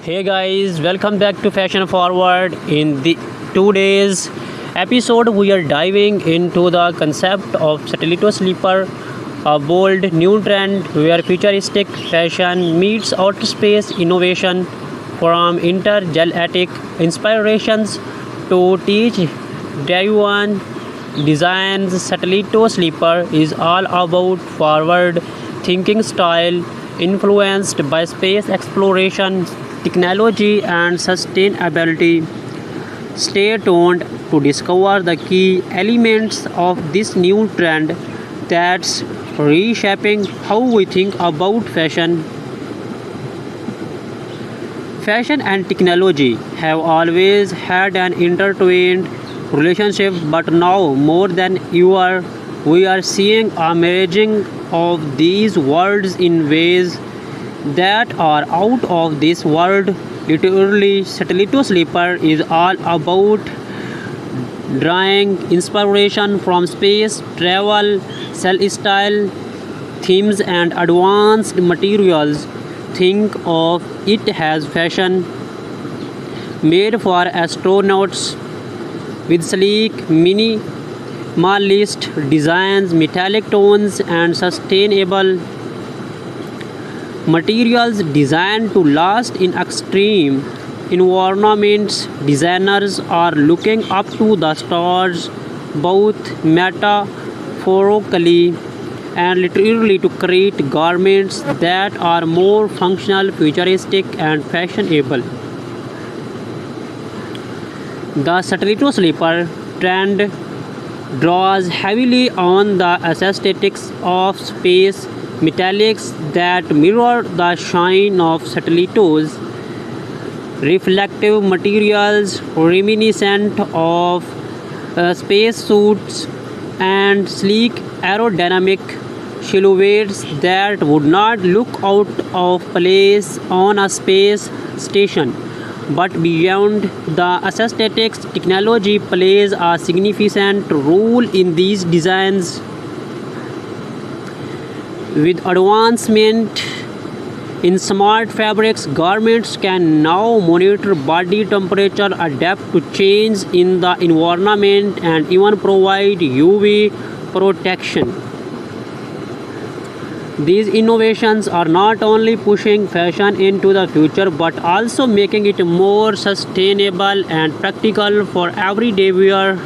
Hey guys, welcome back to Fashion Forward. In the today's episode, we are diving into the concept of Satellito Sleeper, a bold new trend where futuristic fashion meets outer space innovation from intergalactic inspirations to teach Dayuan Designs. Satellito Sleeper is all about forward thinking style influenced by space exploration, technology, and sustainability. Stay tuned to discover the key elements of this new trend that's reshaping how we think about fashion. Fashion and technology have always had an intertwined relationship, but now more than ever, we are seeing a merging of these worlds in ways that are out of this world. Literally, Satellito Sleeper is all about drawing inspiration from space travel, celestial themes, and advanced materials. Think of it as fashion made for astronauts with sleek, minimalist designs, metallic tones, and sustainable materials designed to last in extreme environments. Designers are looking up to the stars, both metaphorically and literally, to create garments that are more functional, futuristic, and fashionable. The Satellito Sleeper trend draws heavily on the aesthetics of space metallics that mirror the shine of satellitos, reflective materials reminiscent of spacesuits, and sleek aerodynamic silhouettes that would not look out of place on a space station. But beyond the aesthetics, technology plays a significant role in these designs. With advancement in smart fabrics, garments can now monitor body temperature, adapt to change in the environment, and even provide UV protection. These innovations are not only pushing fashion into the future but also making it more sustainable and practical for everyday wear.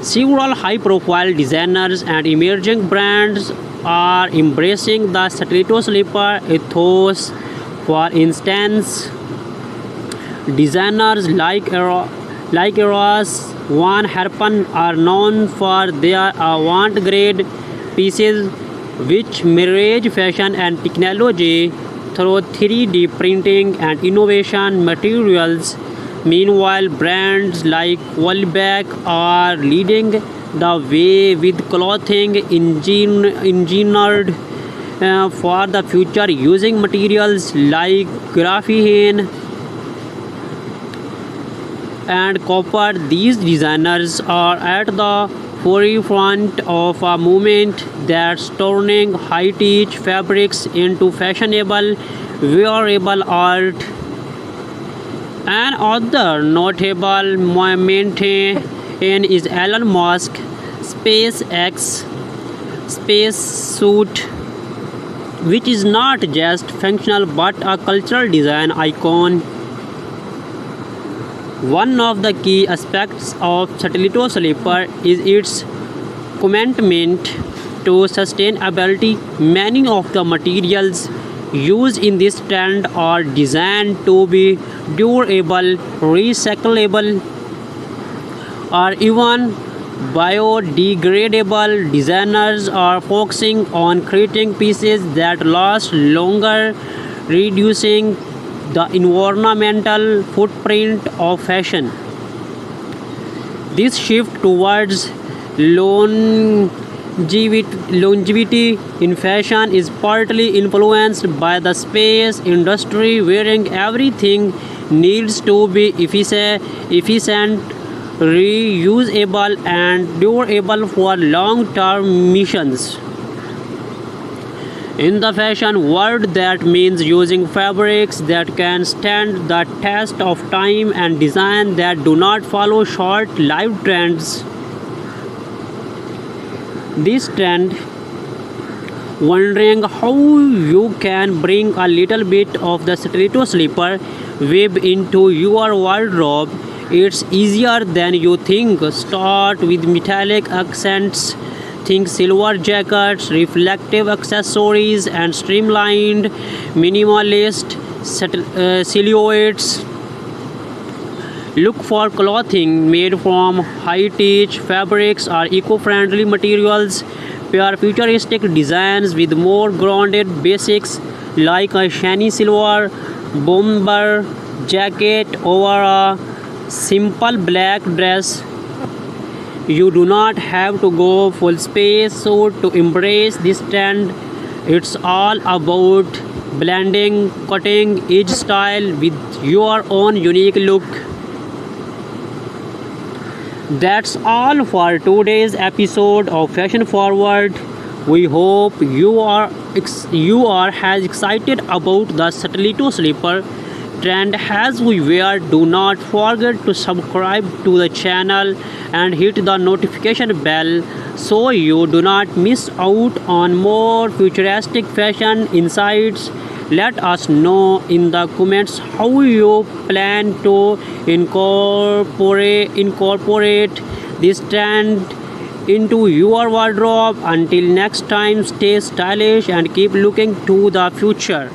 Several high profile designers and emerging brands are embracing the Satellito Sleeper ethos. For instance, designers like Eros Van Herpen are known for their avant-garde pieces which marriage fashion and technology through 3D printing and innovation materials. Meanwhile, brands like Wallback are leading the way with clothing engineered for the future using materials like graphene and copper. These designers are at the forefront of a movement that's turning high-tech fabrics into fashionable, wearable art. Another notable moment is Elon Musk SpaceX spacesuit, which is not just functional but a cultural design icon. One of the key aspects of Satellito Sleeper is its commitment to sustainability. Many of the materials used in this trend are designed to be durable, recyclable, or even biodegradable. Designers are focusing on creating pieces that last longer, reducing the environmental footprint of fashion. This shift towards longevity in fashion is partly influenced by the space industry, wherein everything needs to be efficient, reusable, and durable for long term missions. In the fashion world, that means using fabrics that can stand the test of time and design that do not follow short-lived trends. This trend, wondering how you can bring a little bit of the stiletto slipper web into your wardrobe. It's easier than you think. Start with metallic accents. Think silver jackets, reflective accessories, and streamlined minimalist silhouettes. Look for clothing made from high-tech fabrics or eco-friendly materials. Pair futuristic designs with more grounded basics like a shiny silver bomber jacket over a simple black dress. You do not have to go full space suit to embrace this trend. It's all about blending cutting edge style with your own unique look. That's all for today's episode of Fashion Forward. We hope you are as excited about the stiletto slipper trend as we were. Do not forget to subscribe to the channel and hit the notification bell so you do not miss out on more futuristic fashion insights. Let us know in the comments how you plan to incorporate this trend into your wardrobe. Until next time, stay stylish and keep looking to the future.